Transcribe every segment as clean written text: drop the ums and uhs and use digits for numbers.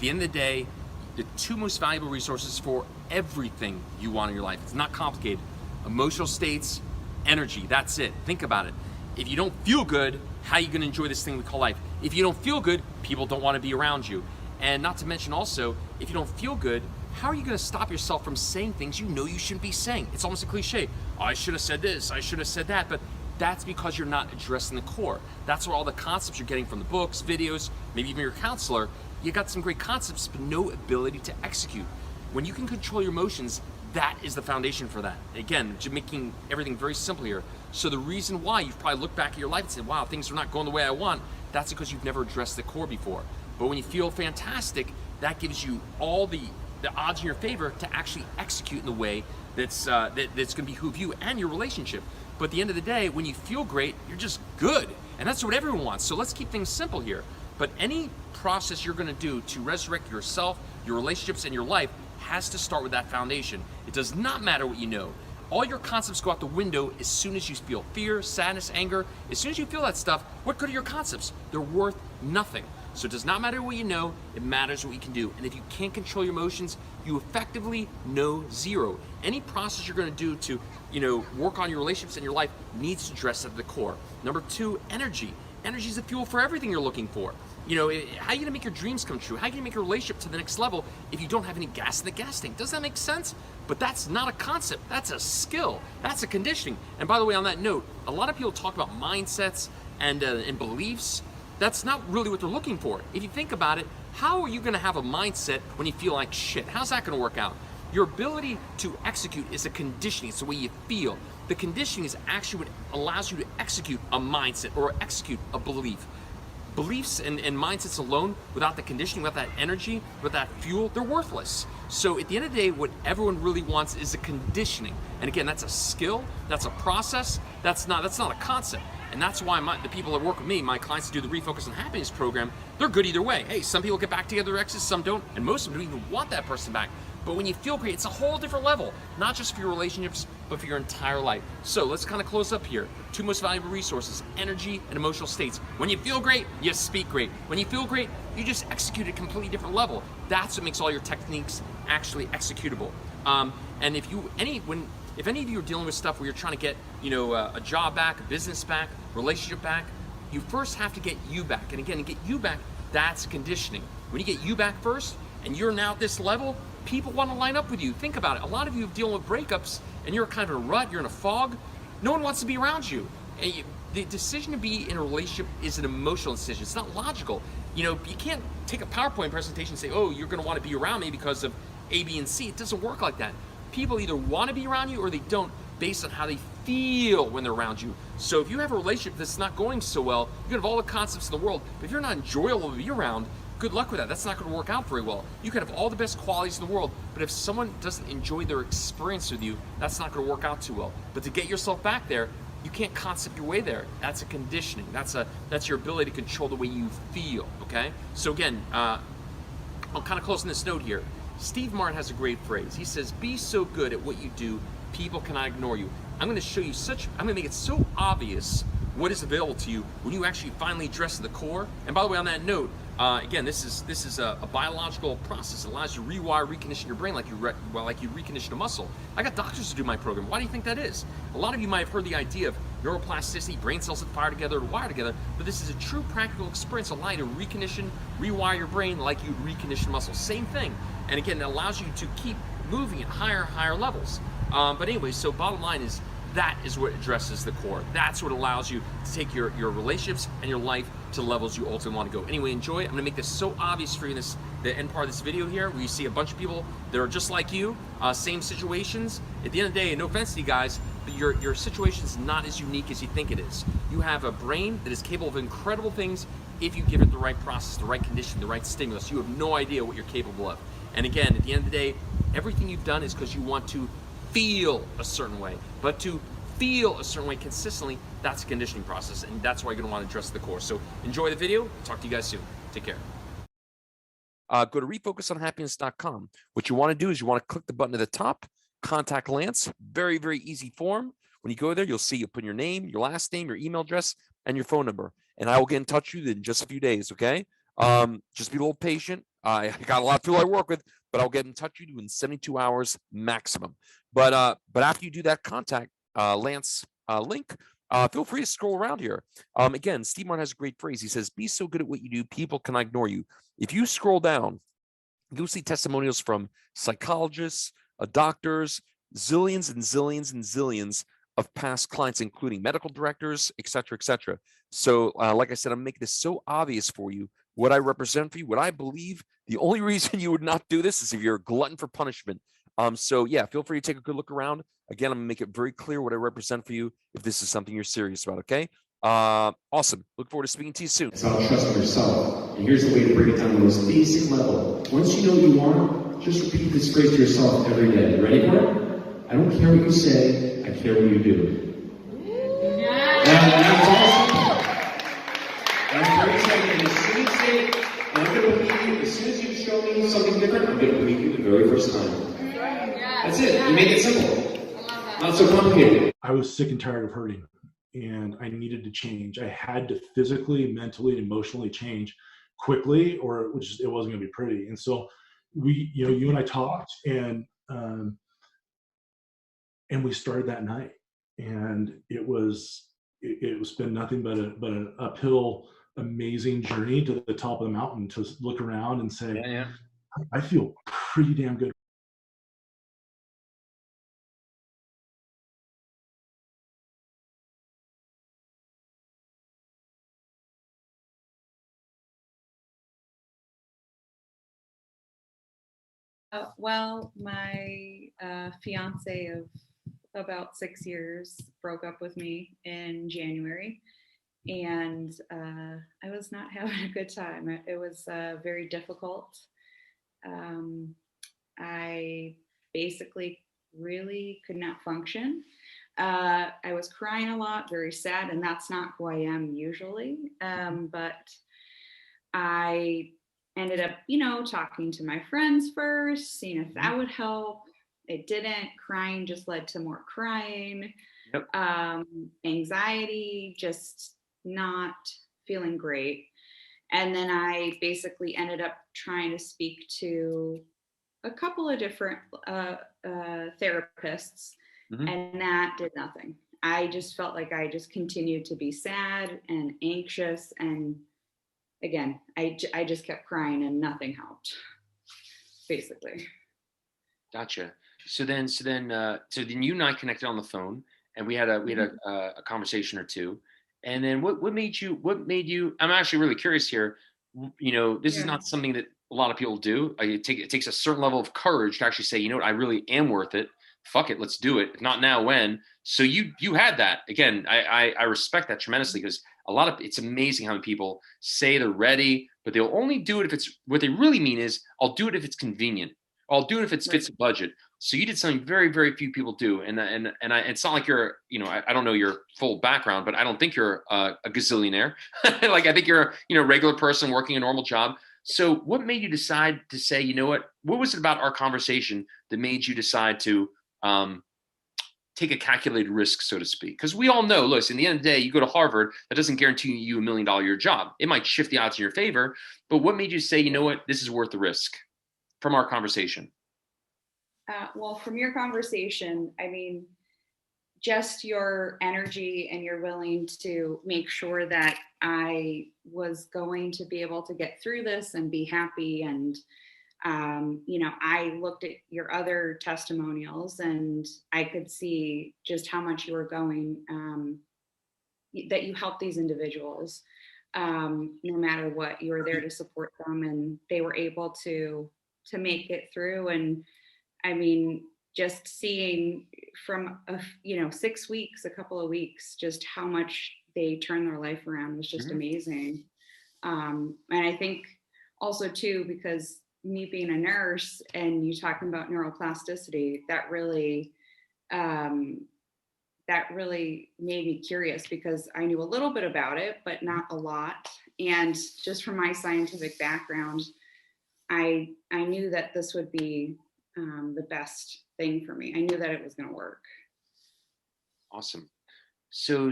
the end of the day, the two most valuable resources for everything you want in your life, it's not complicated. Emotional states, energy, that's it. Think about it. If you don't feel good, how are you gonna enjoy this thing we call life? If you don't feel good, people don't wanna be around you. And not to mention also, if you don't feel good, how are you gonna stop yourself from saying things you know you shouldn't be saying? It's almost a cliche. Oh, I should have said this, I should have said that, but that's because you're not addressing the core. That's where all the concepts you're getting from the books, videos, maybe even your counselor, you got some great concepts, but no ability to execute. When you can control your emotions, that is the foundation for that. Again, making everything very simple here. So the reason why you've probably looked back at your life and said, wow, things are not going the way I want, that's because you've never addressed the core before. But when you feel fantastic, that gives you all the odds in your favor to actually execute in the way that's gonna behoove you and your relationship. But at the end of the day, when you feel great, you're just good. And that's what everyone wants. So let's keep things simple here. But any process you're gonna do to resurrect yourself, your relationships, and your life has to start with that foundation. It does not matter what you know. All your concepts go out the window as soon as you feel fear, sadness, anger. As soon as you feel that stuff, what good are your concepts? They're worth nothing. So it does not matter what you know, it matters what you can do. And if you can't control your emotions, you effectively know zero. Any process you're gonna do to work on your relationships and your life needs to address at the core. Number two, energy. Energy is the fuel for everything you're looking for. How are you gonna make your dreams come true? How are you gonna make your relationship to the next level if you don't have any gas in the gas tank? Does that make sense? But that's not a concept, that's a skill, that's a conditioning. And by the way, on that note, a lot of people talk about mindsets and beliefs. That's not really what they're looking for. If you think about it, how are you gonna have a mindset when you feel like shit? How's that gonna work out? Your ability to execute is a conditioning, it's the way you feel. The conditioning is actually what allows you to execute a mindset or execute a belief. Beliefs and mindsets alone, without the conditioning, without that energy, without that fuel, they're worthless. So at the end of the day, what everyone really wants is a conditioning. And again, that's a skill, that's a process, that's not a concept. And that's why the people that work with me, my clients that do the Refocus on Happiness program, they're good either way. Hey, some people get back together with exes, some don't, and most of them don't even want that person back. But when you feel great, it's a whole different level, not just for your relationships, but for your entire life. So let's kind of close up here. Two most valuable resources, energy and emotional states. When you feel great, you speak great. When you feel great, you just execute at a completely different level. That's what makes all your techniques actually executable. And if any of you are dealing with stuff where you're trying to get, a job back, a business back, relationship back, you first have to get you back. And again, to get you back, that's conditioning. When you get you back first, and you're now at this level, people want to line up with you. Think about it. A lot of you are dealing with breakups, and you're kind of in a rut, you're in a fog. No one wants to be around you. And the decision to be in a relationship is an emotional decision. It's not logical. You can't take a PowerPoint presentation and say, oh, you're going to want to be around me because of A, B, and C. It doesn't work like that. People either want to be around you or they don't, based on how they feel when they're around you. So if you have a relationship that's not going so well, you can have all the concepts in the world, but if you're not enjoyable to be around, good luck with that. That's not going to work out very well. You can have all the best qualities in the world, but if someone doesn't enjoy their experience with you, that's not going to work out too well. But to get yourself back there, you can't concept your way there. That's a conditioning. That's your ability to control the way you feel, okay? So again, I'll kind of close on this note here. Steve Martin has a great phrase. He says, be so good at what you do, people cannot ignore you. I'm going to show you I'm going to make it so obvious what is available to you when you actually finally address the core. And by the way, on that note, again, this is a biological process. It allows you to rewire, recondition your brain like you recondition a muscle. I got doctors to do my program. Why do you think that is? A lot of you might have heard the idea of neuroplasticity, brain cells that fire together or wire together, but this is a true practical experience allowing you to recondition, rewire your brain like you'd recondition muscle. Same thing. And again, it allows you to keep moving at higher levels. But anyway, so bottom line is, that is what addresses the core. That's what allows you to take your relationships and your life to levels you ultimately want to go. Anyway, enjoy. I'm going to make this so obvious for you in the end part of this video here, where you see a bunch of people that are just like you, same situations. At the end of the day, no offense to you guys, but your situation is not as unique as you think it is. You have a brain that is capable of incredible things if you give it the right process, the right condition, the right stimulus. You have no idea what you're capable of. And again, at the end of the day, everything you've done is because you want to feel a certain way. But to feel a certain way consistently, that's a conditioning process, and that's why you're going to want to address the core. So enjoy the video. Talk to you guys soon. Take care. Go to refocusonhappiness.com. What you want to do is you want to click the button at the top, contact Lance. Very, very easy form. When you go there, you'll put your name, your last name, your email address, and your phone number. And I will get in touch with you in just a few days, okay? Just be a little patient. I got a lot of people I work with, but I'll get in touch with you in 72 hours maximum. But after you do that contact Lance link, feel free to scroll around here. Again, Steve Martin has a great phrase. He says, "Be so good at what you do, people cannot ignore you." If you scroll down, you'll see testimonials from psychologists, doctors, zillions and zillions and zillions of past clients, including medical directors, et cetera, et cetera. So, like I said, I'm making this so obvious for you, what I represent for you, what I believe. The only reason you would not do this is if you're a glutton for punishment. So yeah, feel free to take a good look around. Again, I'm gonna make it very clear what I represent for you if this is something you're serious about, okay? Awesome. Look forward to speaking to you soon. It's about trust in yourself. And here's the way to bring it down to the most basic level. Once you know what you want, just repeat this phrase to yourself every day. You ready for it? I don't care what you say, I care what you do. That's awesome. That's very exciting. As soon as you say, I'm going to believe you, as soon as you show me something different, I'm going to believe you the very first time. That's it. You make it simple. Not so complicated. I was sick and tired of hurting, and I needed to change. I had to physically, mentally, and emotionally change quickly, or it wasn't going to be pretty. And so you and I talked, and we started that night, and it's been nothing but an uphill, amazing journey to the top of the mountain to look around and say, I feel pretty damn good. Well, my fiance of about 6 years broke up with me in January, and I was not having a good time. It was very difficult. I basically really could not function. I was crying a lot, very sad, and that's not who I am usually. But I ended up, talking to my friends first, seeing if that would help. It didn't. Crying just led to more crying. Yep. Anxiety, just not feeling great. And then I basically ended up trying to speak to a couple of different therapists, and that did nothing. I just felt like I just continued to be sad and anxious, and again, I just kept crying and nothing helped, basically. Gotcha. So then you and I connected on the phone, and we had a conversation or two. And then what made you? I'm actually really curious here. This is not something that a lot of people do. It takes a certain level of courage to actually say, you know what, I really am worth it. Fuck it, let's do it. If not now, when? So you had that. Again, I respect that tremendously, because it's amazing how many people say they're ready, but they'll only do it if it's, what they really mean is, I'll do it if it's convenient. I'll do it if it fits the budget. So you did something very, very few people do. And it's not like you're, I don't know your full background, but I don't think you're a gazillionaire. Like, I think you're a regular person working a normal job. So what made you decide to say, you know what was it about our conversation that made you decide to take a calculated risk, so to speak? Because we all know, listen, at the end of the day, you go to Harvard, that doesn't guarantee you $1 million a year job. It might shift the odds in your favor, but what made you say, you know what, this is worth the risk from our conversation? Well, from your conversation, I mean, just your energy, and you're willing to make sure that I was going to be able to get through this and be happy. And, I looked at your other testimonials, and I could see just how much you were going, that you helped these individuals, no matter what. You were there to support them, and they were able to make it through. And I mean, just seeing from 6 weeks, a couple of weeks, just how much they turned their life around was just amazing. And I think also too, because me being a nurse and you talking about neuroplasticity, that really made me curious, because I knew a little bit about it, but not a lot. And just from my scientific background, I knew that this would be the best thing for me. I knew that it was going to work. Awesome. So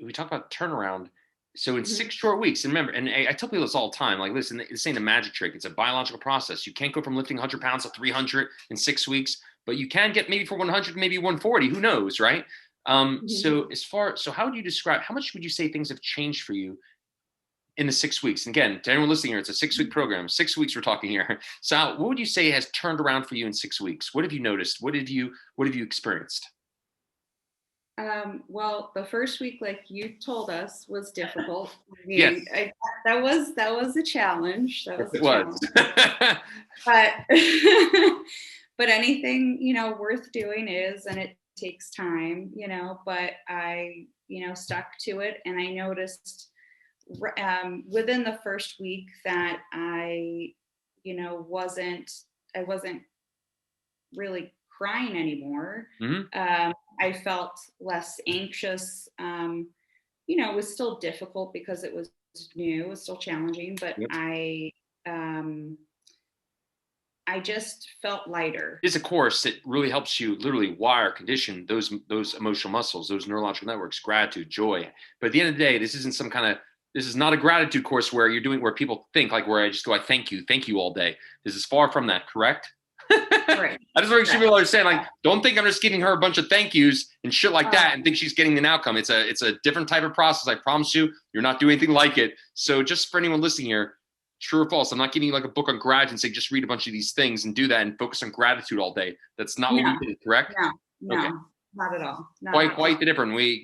we talk about turnaround. So in 6 short weeks, and remember, and I tell people this all the time, like, listen, this ain't a magic trick. It's a biological process. You can't go from lifting 100 pounds to 300 in 6 weeks, but you can get maybe for 100, maybe 140, who knows, right? So how would you describe, how much would you say things have changed for you in the 6 weeks? And again, to anyone listening here, it's a 6-week program. 6 weeks we're talking here. So what would you say has turned around for you in 6 weeks? What have you noticed? What have you experienced? Well, the first week, like you told us, was difficult. I mean, Yes. That was a challenge. That was It a challenge. But but anything, worth doing is, and it takes time, but I, stuck to it, and I noticed within the first week that I wasn't really crying anymore. I felt less anxious. It was still difficult because it was new, it was still challenging, but Yep. I just felt lighter. It's a course that really helps you literally wire, condition those emotional muscles, those neurological networks, gratitude, joy. But at the end of the day, this is not a gratitude course where you're doing, where people think like, where I just go, I thank you all day. This is far from that, correct? Right. I just want to make sure people understand, like, don't think I'm just giving her a bunch of thank yous and shit like that and think she's getting an outcome. It's a different type of process. I promise you, you're not doing anything like it. So just for anyone listening here, true or false, I'm not giving you like a book on gratitude and say, just read a bunch of these things and do that and focus on gratitude all day. That's not what we did, correct? No, Okay. not at all. Quite the different. We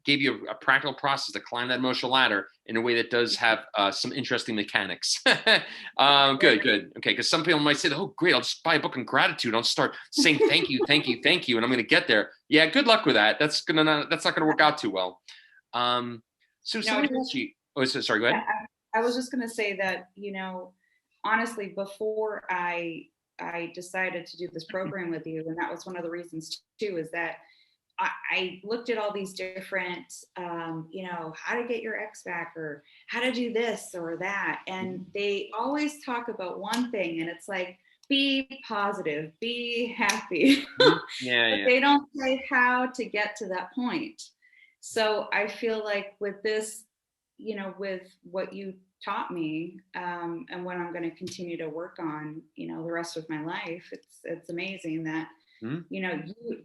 gave you a practical process to climb that emotional ladder in a way that does have some interesting mechanics. Good. Okay, because some people might say, oh, great, I'll just buy a book on gratitude. I'll start saying thank you, and I'm going to get there. Yeah, good luck with that. That's not going to work out too well. Somebody else sorry, go ahead. I was just going to say that, honestly, before I decided to do this program with you, and that was one of the reasons too, is that I looked at all these different, how to get your ex back, or how to do this or that. And they always talk about one thing, and it's like, be positive, be happy. But they don't say how to get to that point. So I feel like with this, with what you taught me, and what I'm going to continue to work on, the rest of my life, it's amazing that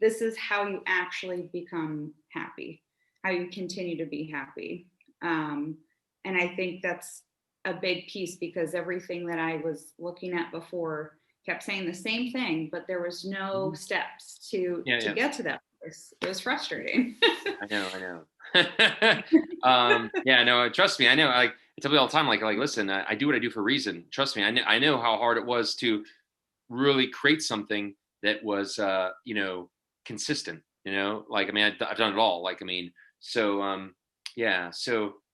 this is how you actually become happy, how you continue to be happy. And I think that's a big piece, because everything that I was looking at before kept saying the same thing, but there was no steps to get to that place. It was frustrating. I know. No, trust me. I know. I tell people all the time, like, listen, I do what I do for a reason. Trust me. I know how hard it was to really create something that was, consistent. I've done it all. So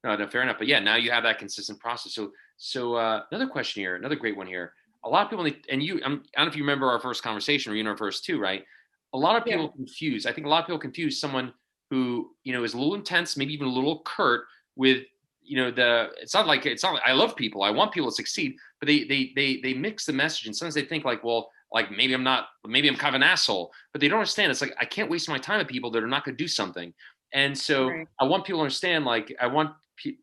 no, fair enough. But yeah, now you have that consistent process. So another question here, another great one here. A lot of people, I don't know if you remember our first conversation, or our first two, right? A lot of people confuse. I think a lot of people confuse someone who, is a little intense, maybe even a little curt with, it's not like I love people, I want people to succeed, but they mix the message, and sometimes they think like, well, like maybe I'm kind of an asshole, but they don't understand. It's like, I can't waste my time with people that are not going to do something. And so I want people to understand, like, I want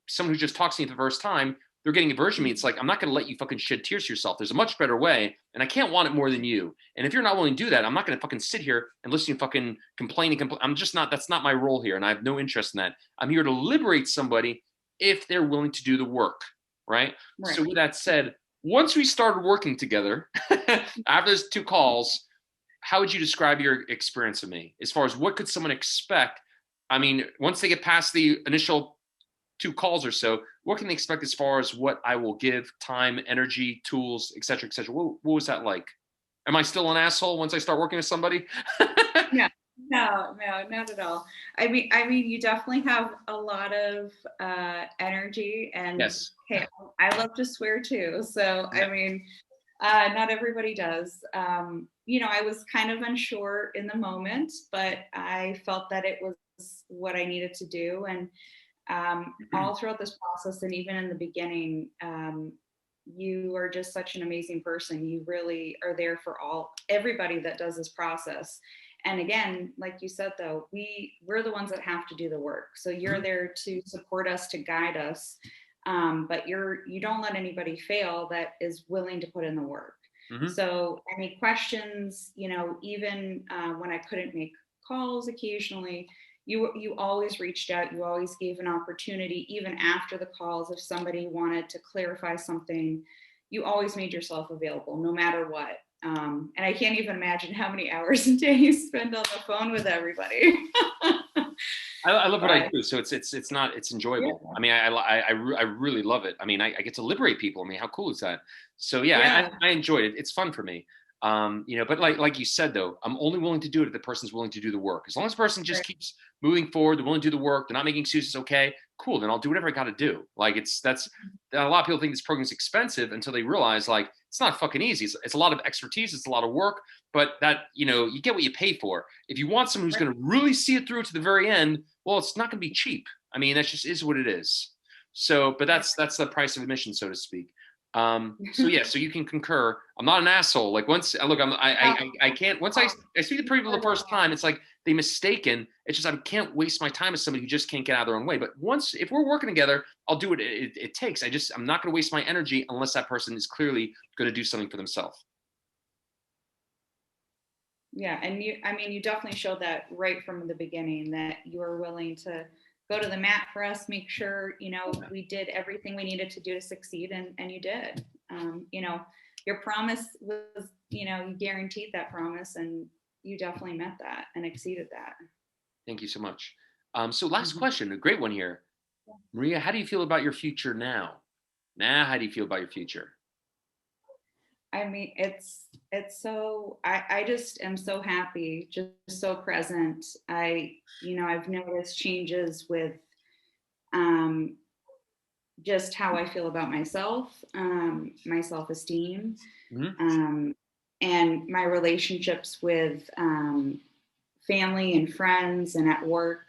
someone who just talks to me for the first time, they're getting a version of me. It's like, I'm not going to let you fucking shed tears to yourself. There's a much better way, and I can't want it more than you. And if you're not willing to do that, I'm not going to fucking sit here and listen to you fucking complain. I'm just not, that's not my role here, and I have no interest in that. I'm here to liberate somebody if they're willing to do the work, right? So with that said, once we started working together, after those 2 calls, how would you describe your experience of me? As far as what could someone expect? I mean, once they get past the initial 2 calls or so, what can they expect as far as what I will give, time, energy, tools, et cetera, et cetera? What was that like? Am I still an asshole once I start working with somebody? No, not at all. I mean, you definitely have a lot of energy, and hey, I love to swear too. So, I mean, not everybody does. I was kind of unsure in the moment, but I felt that it was what I needed to do. And all throughout this process, and even in the beginning, you are just such an amazing person. You really are there for everybody that does this process. and again, like you said, though, we're the ones that have to do the work. So you're there to support us, to guide us. But you don't let anybody fail that is willing to put in the work. So any questions, even when I couldn't make calls occasionally, you always reached out. You always gave an opportunity, even after the calls, if somebody wanted to clarify something, you always made yourself available no matter what. And I can't even imagine how many hours a day you spend on the phone with everybody. I love what I do. So it's enjoyable. Yeah. I mean, I really love it. I mean, I get to liberate people. I mean, how cool is that? So yeah. I enjoy it. It's fun for me. But like you said, though, I'm only willing to do it if the person's willing to do the work. As long as the person just keeps moving forward, they're willing to do the work, they're not making excuses. Okay, cool. Then I'll do whatever I got to do. Like that's a lot of people think this program's expensive until they realize like it's not fucking easy. It's a lot of expertise. It's a lot of work, but that, you get what you pay for. If you want someone who's going to really see it through to the very end, well, it's not going to be cheap. I mean, that just is what it is. So, but that's the price of admission, so to speak. So you can concur. I'm not an asshole. Like once I can't, once I speak to people the first time, it's like they mistaken. It's just, I can't waste my time with somebody who just can't get out of their own way. But if we're working together, I'll do what it takes. I'm not going to waste my energy unless that person is clearly going to do something for themselves. Yeah. And you definitely showed that right from the beginning, that you were willing to go to the mat for us, make sure, we did everything we needed to do to succeed. And you did. Your promise was, you guaranteed that promise, and you definitely met that and exceeded that. Thank you so much. So last question, a great one here. Maria, how do you feel about your future now? How do you feel about your future? I mean, it's so, I just am so happy, just so present. I've noticed changes with just how I feel about myself, my self-esteem, and my relationships with family and friends and at work.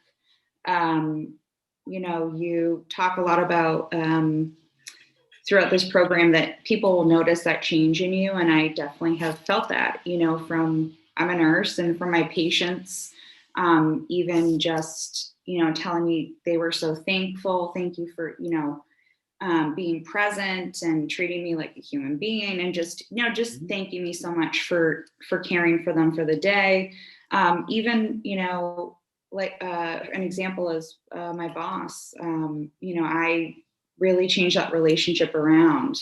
You talk a lot about throughout this program that people will notice that change in you. And I definitely have felt that, I'm a nurse, and from my patients, even just, telling me they were so thankful. Thank you for, being present and treating me like a human being, and just thanking me so much for caring for them for the day. Even, like an example is my boss. I really changed that relationship around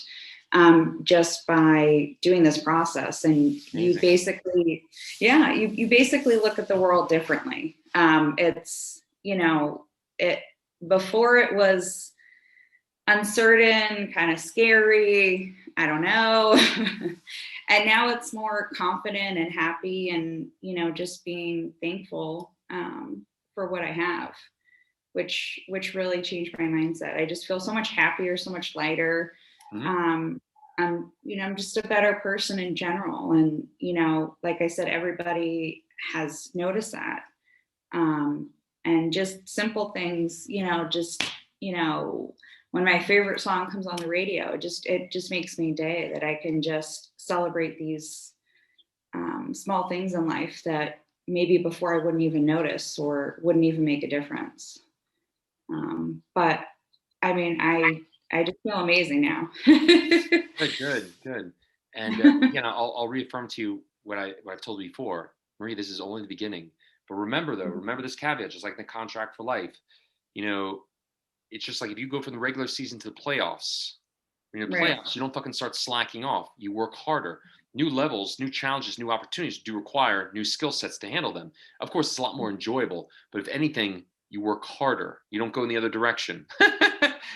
just by doing this process. And you basically, you basically look at the world differently. It's, before it was uncertain, kind of scary, I don't know. And now it's more confident and happy, and, just being thankful for what I have, which really changed my mindset. I just feel so much happier, so much lighter. I'm just a better person in general. And, like I said, everybody has noticed that. And just simple things, when my favorite song comes on the radio, it just makes me day that I can just celebrate these small things in life that maybe before I wouldn't even notice or wouldn't even make a difference. But I mean, I just feel amazing now. Good. And again, I'll reaffirm to you what I've told you before, Marie. This is only the beginning. But remember this caveat, just like in the contract for life. It's just like if you go from the regular season to the playoffs. In the playoffs, you don't fucking start slacking off. You work harder. New levels, new challenges, new opportunities do require new skill sets to handle them. Of course, it's a lot more enjoyable. But if anything, you work harder. You don't go in the other direction.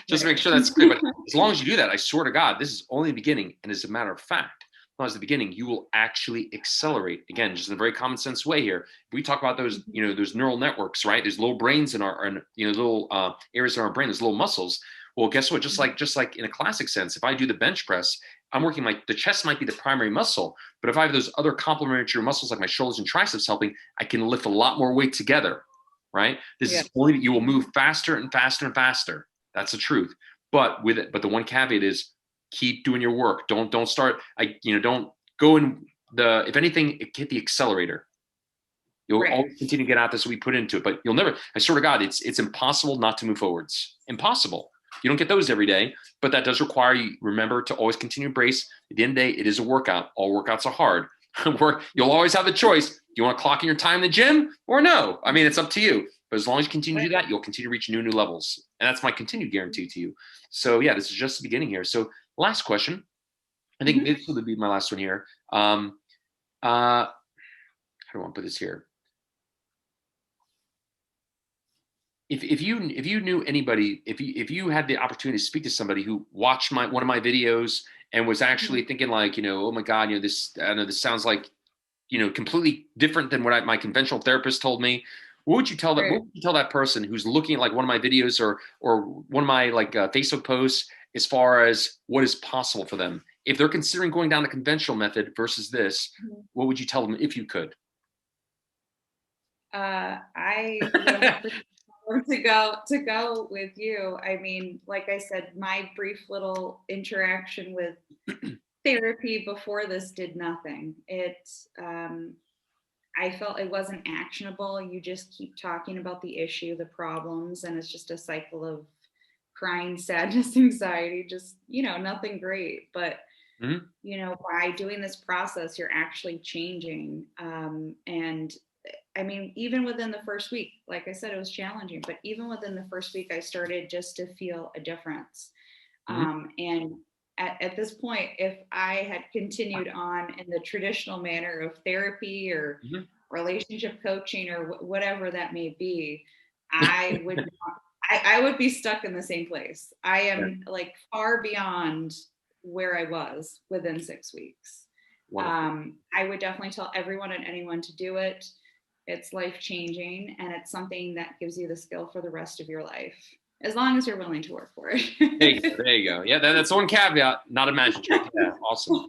Just to make sure that's clear. But as long as you do that, I swear to God, this is only the beginning. And as a matter of fact, as long as the beginning, you will actually accelerate. Again, just in a very common sense way here. We talk about those, those neural networks, right? There's little brains in our, little areas in our brain. There's little muscles. Well, guess what? Just like in a classic sense, if I do the bench press, I'm working the chest might be the primary muscle, but if I have those other complementary muscles like my shoulders and triceps helping, I can lift a lot more weight together, right? This is only, you will move faster and faster and faster. That's the truth. But the one caveat is keep doing your work. Don't start, don't go in if anything, hit the accelerator. You'll Right. always continue to get out this we put into it, but you'll never, I swear to God, it's impossible not to move forwards. Impossible. You don't get those every day, but that does require you remember to always continue to brace. At the end of the day, it is a workout. All workouts are hard. You'll always have the choice. Do you want to clock in your time in the gym or no? I mean, it's up to you. But as long as you continue to do that, you'll continue to reach new levels. And that's my continued guarantee to you. So yeah, this is just the beginning here. So last question. I think this will be my last one here. How do I want to put this here? If you knew anybody, if you had the opportunity to speak to somebody who watched one of my videos and was actually thinking like, oh my God, this sounds like, completely different than what my conventional therapist told me. What would you tell that? What would you tell that person who's looking at like one of my videos or one of my like Facebook posts as far as what is possible for them if they're considering going down the conventional method versus this? What would you tell them if you could? I would to go with you. I mean, like I said, my brief little interaction with therapy before this did nothing. I felt it wasn't actionable. You just keep talking about the issue, the problems, and it's just a cycle of crying, sadness, anxiety, just, nothing great. But, by doing this process, you're actually changing. And I mean, even within the first week, like I said, it was challenging, but even within the first week, I started just to feel a difference. And at this point, if I had continued on in the traditional manner of therapy or relationship coaching or whatever that may be, I would be stuck in the same place. I am like far beyond where I was within 6 weeks. I would definitely tell everyone and anyone to do it. It's life-changing, and it's something that gives you the skill for the rest of your life, as long as you're willing to work for it. There you go. Yeah, that's one caveat, not a magic trick. Yeah, awesome.